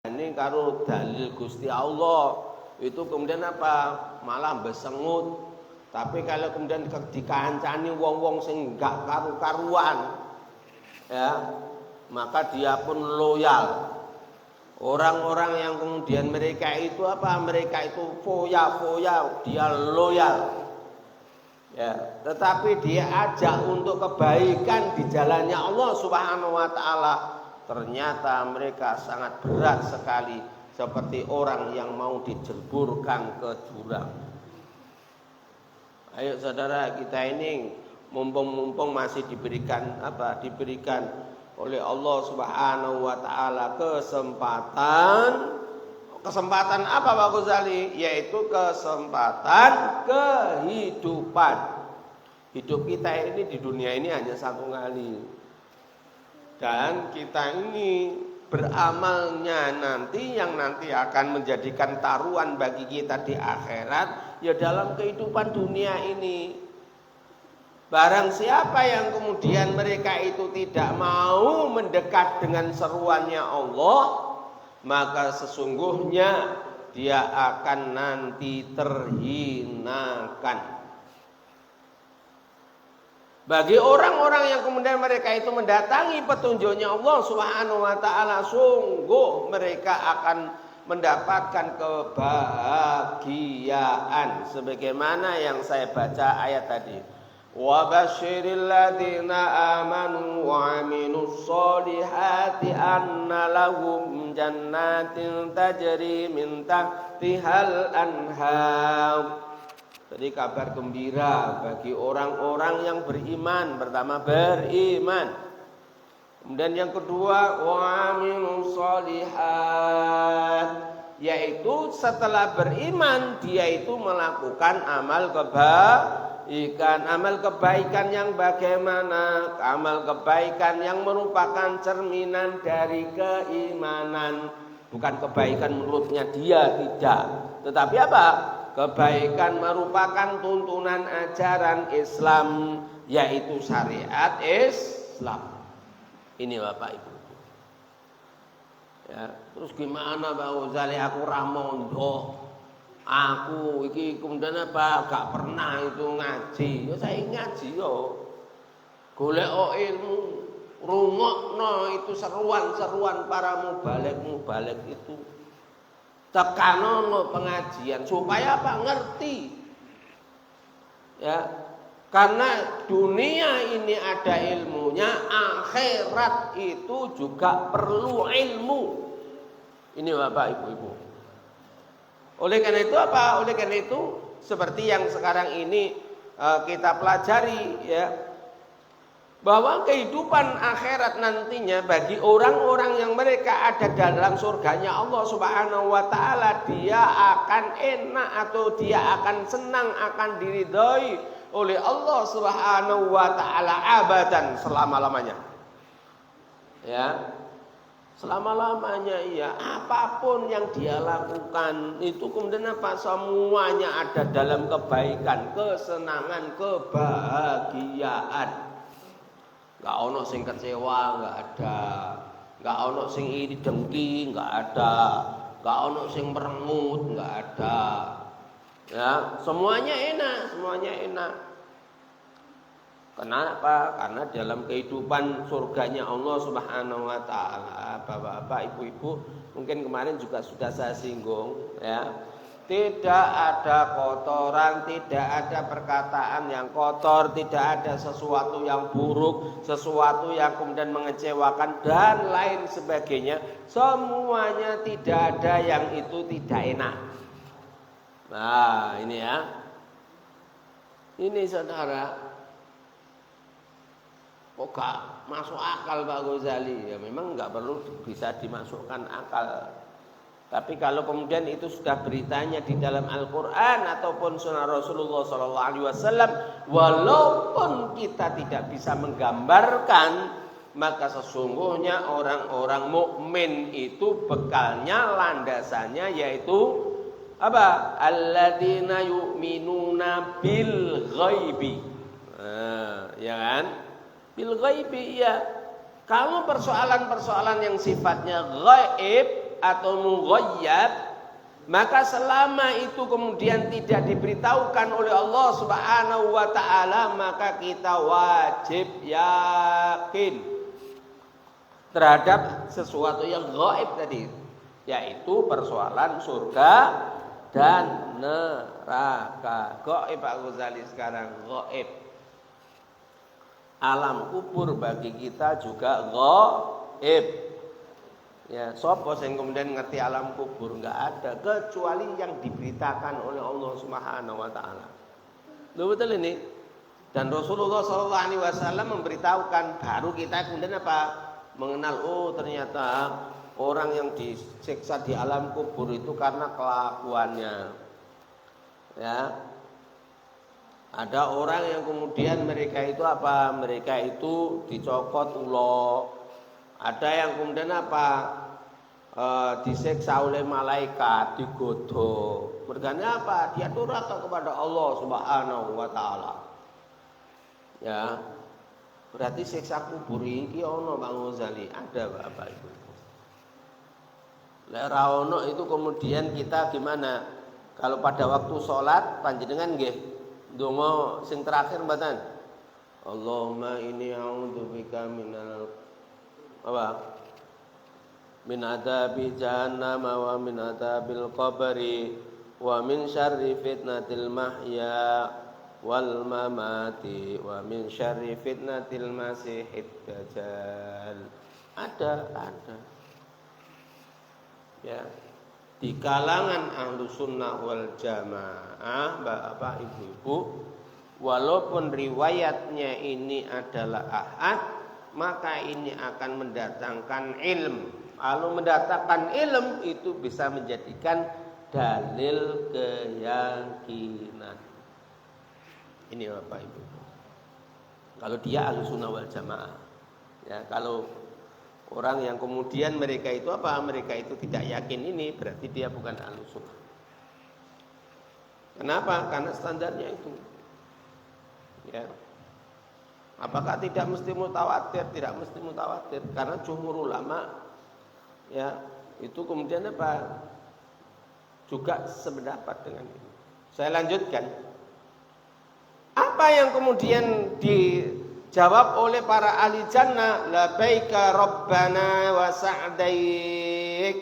ini karo dalil Gusti Allah itu kemudian apa? Malah besengut. Tapi kalau kemudian dikancani wong-wong sing enggak karu-karuan, ya, maka dia pun loyal. Orang-orang yang kemudian mereka itu apa? Mereka itu foya-foya, dia loyal. Ya, tetapi dia ajak untuk kebaikan di jalannya Allah Subhanahu wa taala. Ternyata mereka sangat berat sekali, seperti orang yang mau dijeburkan ke jurang. Ayo saudara, kita ini mumpung masih diberikan apa? Diberikan oleh Allah Subhanahu wa taala kesempatan apa Pak Ghazali? Yaitu kesempatan kehidupan. Hidup kita ini di dunia ini hanya satu kali. Dan kita ini beramalnya nanti yang nanti akan menjadikan taruhan bagi kita di akhirat, ya dalam kehidupan dunia ini. Barang siapa yang kemudian mereka itu tidak mau mendekat dengan seruannya Allah, maka sesungguhnya dia akan nanti terhinakan. Bagi orang-orang yang kemudian mereka itu mendatangi petunjuknya Allah Subhanahu wa taala, sungguh mereka akan mendapatkan kebahagiaan sebagaimana yang saya baca ayat tadi. Wa basyiril ladzina amanu wa 'amilus sholihati anna lahum jannatin tajri min tahtihal anhar. Jadi kabar gembira bagi orang-orang yang beriman. Pertama beriman. Kemudian yang kedua wa 'amilus sholihat, yaitu setelah beriman dia itu melakukan amal kebaikan. Amal kebaikan yang bagaimana? Amal kebaikan yang merupakan cerminan dari keimanan. Bukan kebaikan menurutnya dia, tidak. Tetapi apa? Kebaikan merupakan tuntunan ajaran Islam, yaitu syariat Islam. Ini Bapak Ibu. Ya, terus gimana Pak Ghazali, aku ramondo, aku iki kemudian apa? Gak pernah itu ngaji. Ya saya ngaji yo. Golek ilmu, rungokno itu seruan-seruan para mubalek itu. Tekanono pengajian supaya apa? Ngerti. Ya. Karena dunia ini ada ilmunya, akhirat itu juga perlu ilmu. Ini Bapak Ibu-ibu. Oleh karena itu apa? Oleh karena itu seperti yang sekarang ini kita pelajari, ya, bahwa kehidupan akhirat nantinya bagi orang-orang yang mereka ada dalam surganya Allah Subhanahu wa taala, dia akan enak atau dia akan senang, akan diridhoi oleh Allah Subhanahu wa taala abadan, selama-lamanya. Ya. Selama-lamanya, ya, apapun yang dia lakukan itu kemudian apa? Semuanya ada dalam kebaikan, kesenangan, kebahagiaan. Gak ono sing kecewa, gak ada. Gak ono sing iri dengki, gak ada. Gak ono sing merengut, gak ada. Ya, semuanya enak, semuanya enak. Kenapa? Karena dalam kehidupan surganya Allah Subhanahu wa taala, Bapak-bapak, Ibu-ibu, mungkin kemarin juga sudah saya singgung, ya. Tidak ada kotoran, tidak ada perkataan yang kotor, tidak ada sesuatu yang buruk, sesuatu yang kemudian mengecewakan dan lain sebagainya. Semuanya tidak ada yang itu tidak enak. Nah, ini ya. Ini saudara, kok gak masuk akal Pak Ghazali? Ya memang gak perlu bisa dimasukkan akal. Tapi kalau kemudian itu sudah beritanya di dalam Al-Quran ataupun Sunnah Rasulullah SAW, walaupun kita tidak bisa menggambarkan, maka sesungguhnya orang-orang mukmin itu bekalnya, landasannya yaitu apa? Alladzina yu'minuna bil ghaibi. Ya kan? Bil ghaibi, ya. Kalau persoalan-persoalan yang sifatnya ghaib, atau mughayyab, maka selama itu kemudian tidak diberitahukan oleh Allah Subhanahu wa taala, maka kita wajib yakin terhadap sesuatu yang gaib tadi, yaitu persoalan surga dan neraka. Gaib Pak Ghazali sekarang gaib. Alam kubur bagi kita juga gaib. Ya, sapa sing kemudian ngerti alam kubur? Enggak ada kecuali yang diberitakan oleh Allah Subhanahu wa taala. Loh, betul ini. Dan Rasulullah sallallahu alaihi wasallam memberitahukan, baru kita kemudian apa? Mengenal, oh ternyata orang yang disiksa di alam kubur itu karena kelakuannya. Ya. Ada orang yang kemudian mereka itu apa? Mereka itu dicokot ulo. Ada yang kemudian apa? Disiksa oleh malaikat, digoda. Mergane apa? Dia durhaka kepada Allah Subhanahu wa taala. Ya. Berarti siksa kubur iki ono Bang Ghazali, ada Bapak Ibu. Lek ra ono itu kemudian kita gimana? Kalau pada waktu sholat panjenengan nggih donga sing terakhir mboten? Allahumma inni a'udzubika minal apa? Min adzabi jahannam wa min adzabil qabri wa min syarri fitnatil mahya wal mamati wa min syarri fitnatil masihid dajjal. Ada. Ya. Di kalangan ahlu sunnah wal jamaah, bapak ibu-ibu, walaupun riwayatnya ini adalah ahad, maka ini akan mendatangkan ilm. Kalau mendatangkan ilm itu bisa menjadikan dalil keyakinan. Ini bapak ibu. Kalau dia ahlu sunnah wal jamaah, ya, kalau orang yang kemudian mereka itu apa? Mereka itu tidak yakin ini, berarti dia bukan ahlu sunnah. Kenapa? Karena standarnya itu. Ya. Apakah tidak mesti mutawatir? Tidak mesti mutawatir. Karena jumhur ulama, ya, itu kemudian apa? Juga sependapat dengan ini. Saya lanjutkan. Apa yang kemudian dijawab oleh para ahli jannah? Labbaika rabbana wa sa'daik.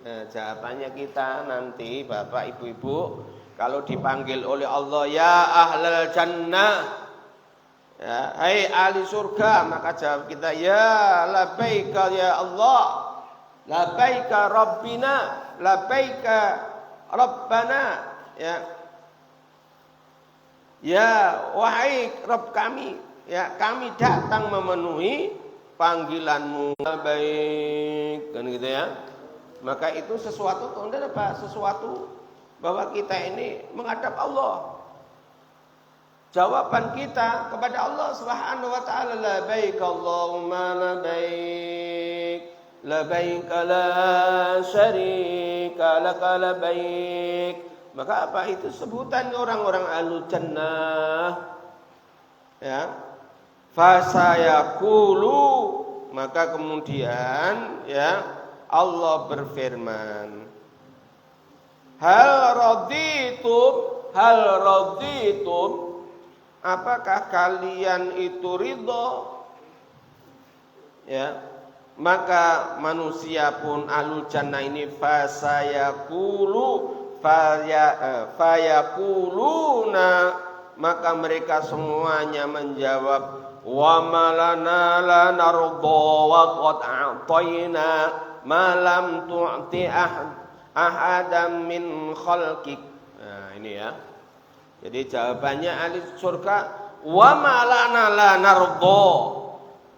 Nah, jawabannya kita nanti Bapak Ibu-ibu kalau dipanggil oleh Allah, ya ahlal jannah, ya, hai ahli surga, maka jawab kita, ya labbaika ya Allah, labbaika rabbina, labbaika rabbana, ya. Ya wahai Rabb kami, ya kami datang memenuhi panggilanmu. Baik, kan gitu ya. Maka itu sesuatu kemudian apa? Sesuatu bahwa kita ini menghadap Allah. Jawaban kita kepada Allah Subhanahu wa taala, labbaik Allahumma labbaik, labbaik la syarika lak labbaik. Maka apa itu sebutan orang-orang ahlu jannah, ya. Fasayaqulu, maka kemudian, ya, Allah berfirman, hal raditum, apakah kalian itu ridho? Ya, maka manusia pun ahlu jannah ini fayakuluna, maka mereka semuanya menjawab, wa malana la nardo wa qad a'tayna ma lam tu'ti ahadam min khalqik. Nah, ini ya. Jadi jawabannya ahli surga, wa malana la nardo.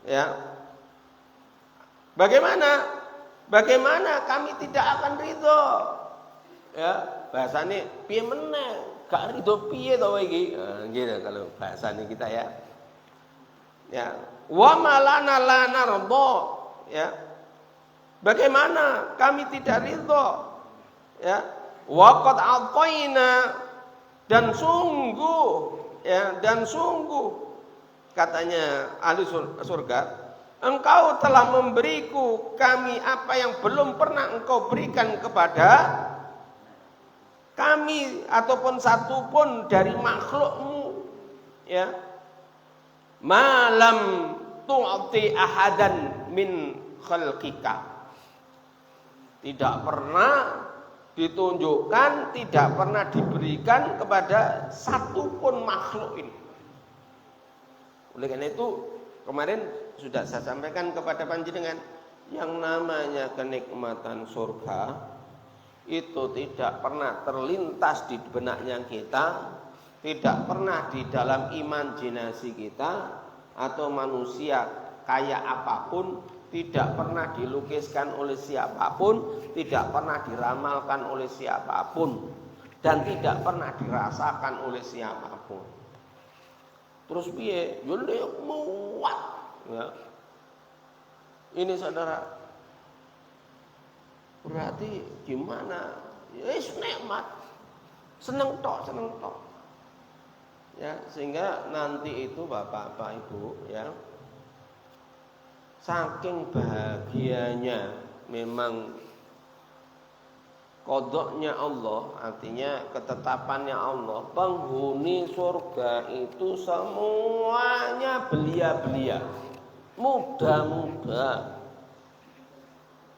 Ya. Bagaimana kami tidak akan ridho? Ya, bahasane piye meneh, gak ridho piye to iki. Nah, gitu kalau bahasane kita ya. Ya, wa malana la nardo, ya. Bagaimana kami tidak ridho? Ya, wa qad a'tayna, dan sungguh katanya ahli surga, Engkau telah memberiku kami apa yang belum pernah engkau berikan kepada kami ataupun satupun dari makhlukmu, ya. Malam tu'ti ahadan min khalqika. Tidak pernah ditunjukkan, tidak pernah diberikan kepada satupun makhluk ini. Oleh karena itu kemarin sudah saya sampaikan kepada panjenengan, yang namanya kenikmatan surga itu tidak pernah terlintas di benaknya kita, tidak pernah di dalam imajinasi kita, atau manusia kaya apapun tidak pernah dilukiskan oleh siapapun, tidak pernah diramalkan oleh siapapun, dan tidak pernah dirasakan oleh siapapun. Terus piye? Yo muat. Ya. Ini saudara, berarti gimana? Ya nikmat, seneng tok. Ya, sehingga nanti itu bapak-bapak ibu, ya, saking bahagianya memang qodoknya Allah, artinya ketetapannya Allah, penghuni surga itu semuanya belia-belia, muda-muda,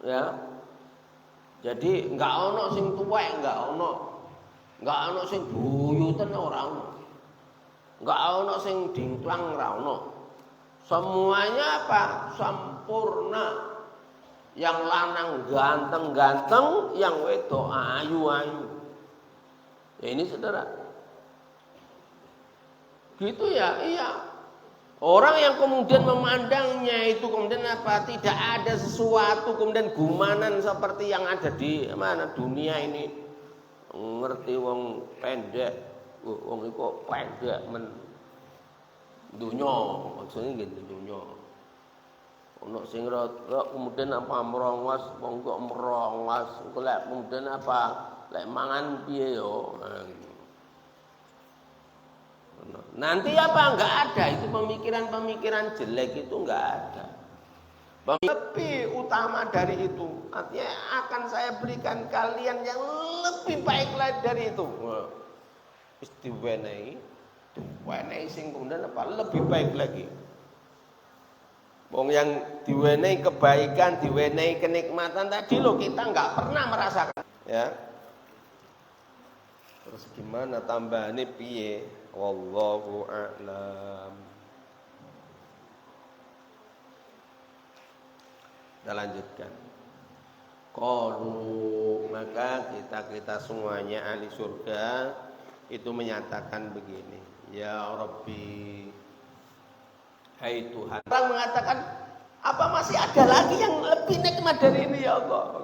ya. Jadi enggak ono sing tuwek, enggak ono sing buyuten ora ono. Enggak ono sing dingklang ora ono. Semuanya apa? Sempurna. Yang lanang ganteng-ganteng, yang wedok ayu-ayu. Ya ini saudara. Gitu ya, iya. Orang yang kemudian memandangnya itu kemudian apa? Tidak ada sesuatu kemudian gumanan seperti yang ada di mana dunia ini. Ngerti wong pendek, wong iku pendek men dunya, maksudnya gitu dunya. Ono sing rada kemudian apa merongos, wong kok merongos, lek kemudian apa? Lek mangan piye yo. Nanti apa? Enggak ada, itu pemikiran-pemikiran jelek itu enggak ada. Lebih utama dari itu, artinya akan saya berikan kalian yang lebih baik lagi dari itu. Istiwenai sing kemudian apa? Lebih baik lagi. Wong yang diwenehi kebaikan, diwenehi kenikmatan tadi loh kita enggak pernah merasakan, ya. Terus gimana tambahane piye? Wallahu a'lam. Kita lanjutkan. Qalu, maka kita semuanya ahli surga itu menyatakan begini, ya Rabbi, hai Tuhan. Orang mengatakan, apa masih ada lagi yang lebih nikmat dari ini ya Allah?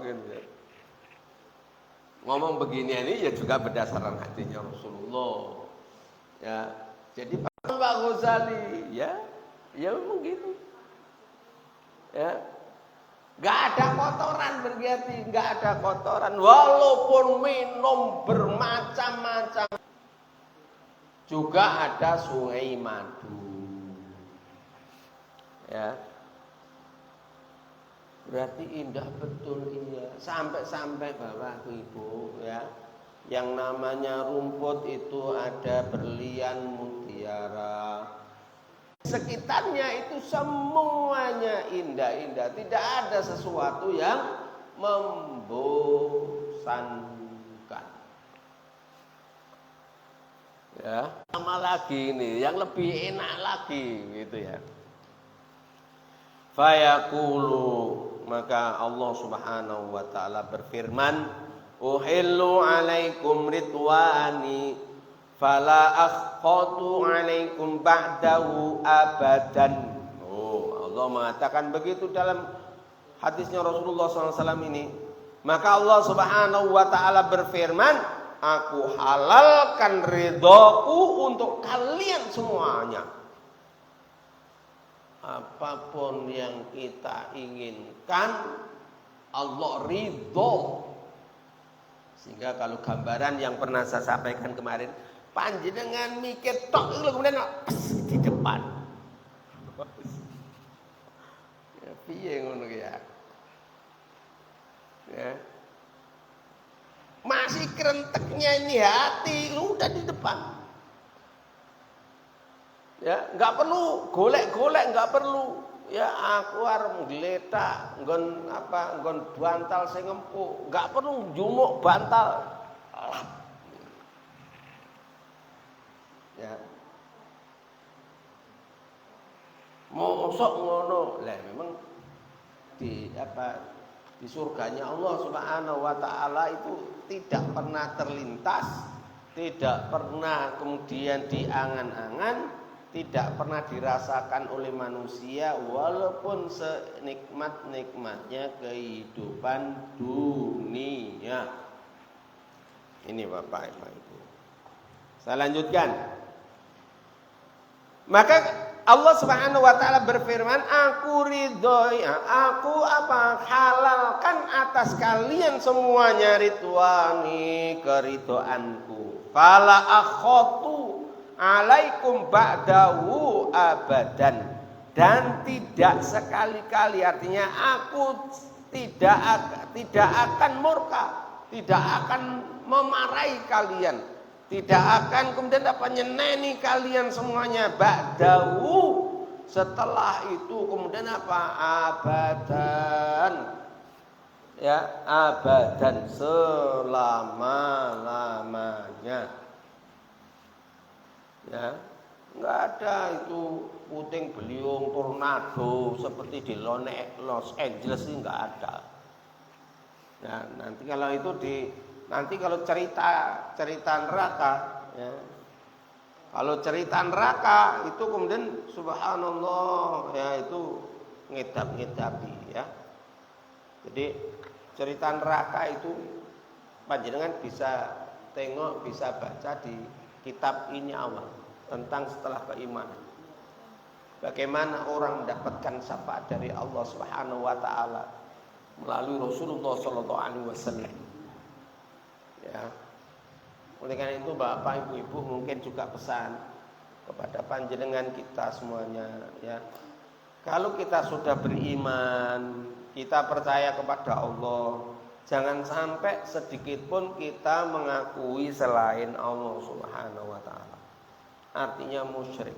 Ngomong begini ini ya juga berdasarkan hatinya Rasulullah. Ya, jadi Pak Ghazali, ya memang gitu. Ya, nggak ada kotoran berarti, nggak ada kotoran. Walaupun minum bermacam-macam, juga ada sungai madu. Ya, berarti indah betul iya. Sampai-sampai Bapak Ibu, ya. Yang namanya rumput itu ada berlian mutiara. Sekitarnya itu semuanya indah-indah. Tidak ada sesuatu yang membosankan. Ya, sama lagi ini, yang lebih enak lagi gitu ya. Fayaqulu, maka Allah Subhanahu wa taala berfirman, uhillu alaikum ridwani fala akhqatu alaikum ba'dahu abadan. Oh, Allah mengatakan begitu dalam hadisnya Rasulullah SAW ini. Maka Allah Subhanahu wa taala berfirman, aku halalkan ridhaku untuk kalian semuanya. Apapun yang kita inginkan, Allah ridho. Sehingga kalau gambaran yang pernah saya sampaikan kemarin, panjenengan mikir tok itu kemudian di depan. Piye ngono ya? Ya. Masih kerenteknya ini hati, lu udah di depan. Ya, nggak perlu golek-golek, nggak perlu. Ya aku arep ngletak nggon bantal sing empuk, nggak perlu njumuk bantal. Ya. Mosok ngono. Lah memang di surganya Allah Subhanahu wa taala itu tidak pernah terlintas, tidak pernah kemudian diangan-angan, tidak pernah dirasakan oleh manusia walaupun senikmat-nikmatnya kehidupan dunia. Ini Bapak Ibu. Saya lanjutkan. Maka Allah Subhanahu wa taala berfirman, aku ridhoi, aku halalkan atas kalian semuanya ridwani, keridhoanku. Fala akhatu alaikum ba'dahu abadan. Dan tidak sekali-kali, artinya aku tidak akan murka, tidak akan memarahi kalian, tidak akan kemudian nyeneni kalian semuanya ba'dahu, setelah itu kemudian abadan, ya abadan, selama-lamanya. Ya, enggak ada itu puting beliung tornado seperti di Los Angeles, ini enggak ada. Nah, nanti kalau cerita neraka, ya. Kalau cerita neraka itu kemudian subhanallah, ya itu ngedap-ngedapi, ya. Jadi cerita neraka itu panjenengan bisa tengok, bisa baca di kitab ini awal tentang setelah keimanan. Bagaimana orang mendapatkan syafaat dari Allah Subhanahu wa taala melalui Rasulullah sallallahu alaihi wasallam. Ya. Oleh karena itu Bapak Ibu mungkin juga pesan kepada panjenengan kita semuanya, ya. Kalau kita sudah beriman, kita percaya kepada Allah, jangan sampai sedikit pun kita mengakui selain Allah Subhanahu wa taala. Artinya musyrik.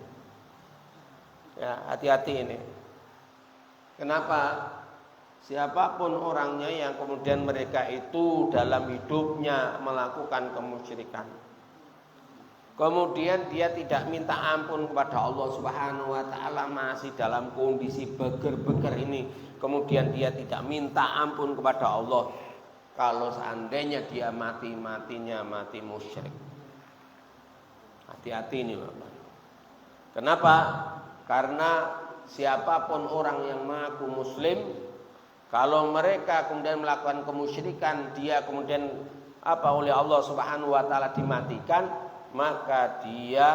Ya, hati-hati ini. Kenapa? Siapapun orangnya yang kemudian mereka itu dalam hidupnya melakukan kemusyrikan, kemudian dia tidak minta ampun kepada Allah Subhanahu wa taala, masih dalam kondisi beger-beger ini, kemudian dia tidak minta ampun kepada Allah, kalau seandainya dia mati-matinya mati musyrik. Hati-hati ini Bapak. Kenapa? Karena siapapun orang yang mengaku muslim, kalau mereka kemudian melakukan kemusyrikan, dia kemudian oleh Allah Subhanahu wa taala dimatikan, maka dia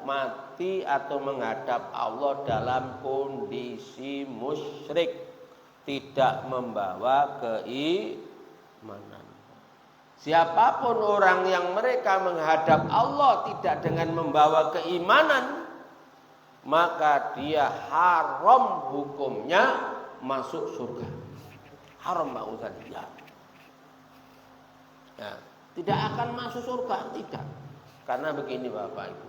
mati atau menghadap Allah dalam kondisi musyrik, tidak membawa keimanan. Siapapun orang yang mereka menghadap Allah tidak dengan membawa keimanan, maka dia haram hukumnya masuk surga. Haram ma'udzalillah. Ya, tidak akan masuk surga, tidak. Karena begini Bapak Ibu,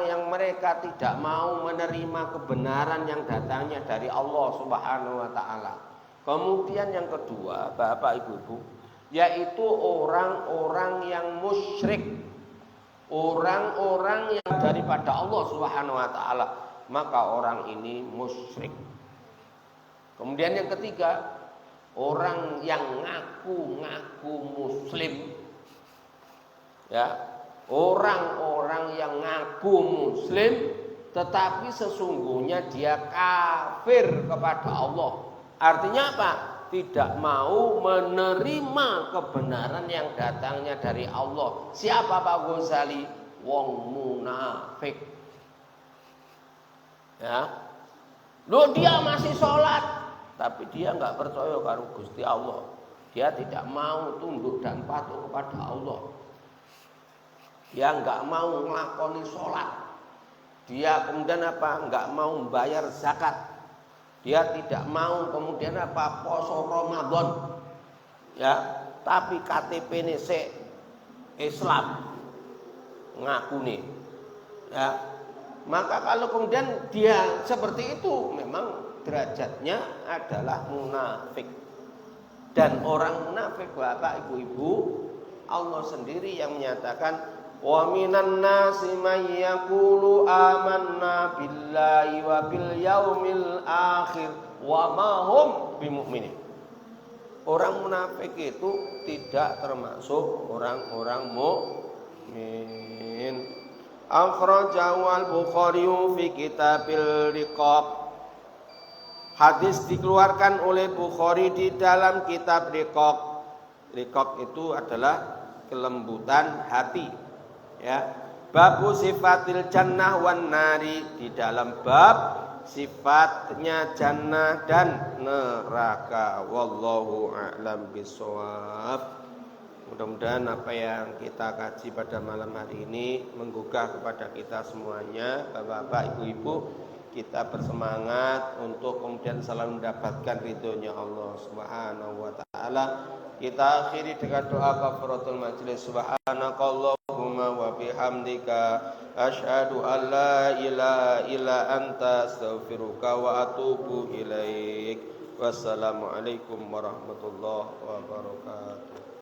yang mereka tidak mau menerima kebenaran yang datangnya dari Allah Subhanahu wa taala. Kemudian yang kedua Bapak Ibu, yaitu orang-orang yang musyrik, orang-orang yang daripada Allah Subhanahu wa taala, maka orang ini musyrik. Kemudian yang ketiga, orang yang ngaku-ngaku muslim, ya, orang-orang yang ngaku muslim tetapi sesungguhnya dia kafir kepada Allah. Artinya apa? Tidak mau menerima kebenaran yang datangnya dari Allah. Siapa Pak Ghazali? Wong munafik. Ya, loh dia masih sholat, tapi dia nggak percaya karo Gusti Allah. Dia tidak mau tunduk dan patuh kepada Allah. Dia nggak mau melakoni sholat. Dia kemudian nggak mau membayar zakat. Dia tidak mau kemudian apa poso Ramadan. Ya, tapi KTP ini Islam ngaku nih. Ya. Maka kalau kemudian dia seperti itu memang derajatnya adalah munafik. Dan orang munafik Bapak Ibu-ibu, Allah sendiri yang menyatakan wa minan nasi may yaqulu amanna billahi wa bil yaumil akhir wa ma hum bimumin. Orang munafik itu tidak termasuk orang-orang mukmin. Akhrajahu al-Bukhari fi kitabil riqaq. Hadis dikeluarkan oleh Bukhari di dalam kitab riqaq. Riqaq itu adalah kelembutan hati. Ya. Babu sifatil jannah wan nari, di dalam bab sifatnya jannah dan neraka. Wallahu a'lam bishawab. Mudah-mudahan apa yang kita kaji pada malam hari ini menggugah kepada kita semuanya, Bapak, Ibu-ibu, kita bersemangat untuk kemudian selalu mendapatkan ridhonya Allah Subhanahu wa taala. Kita akhiri dengan doa kafaratul majlis. Subhanakallahumma wa bihamdika asyhadu an la ilaha illa anta astaghfiruka wa atubu ilaik. Wassalamualaikum warahmatullahi wabarakatuh.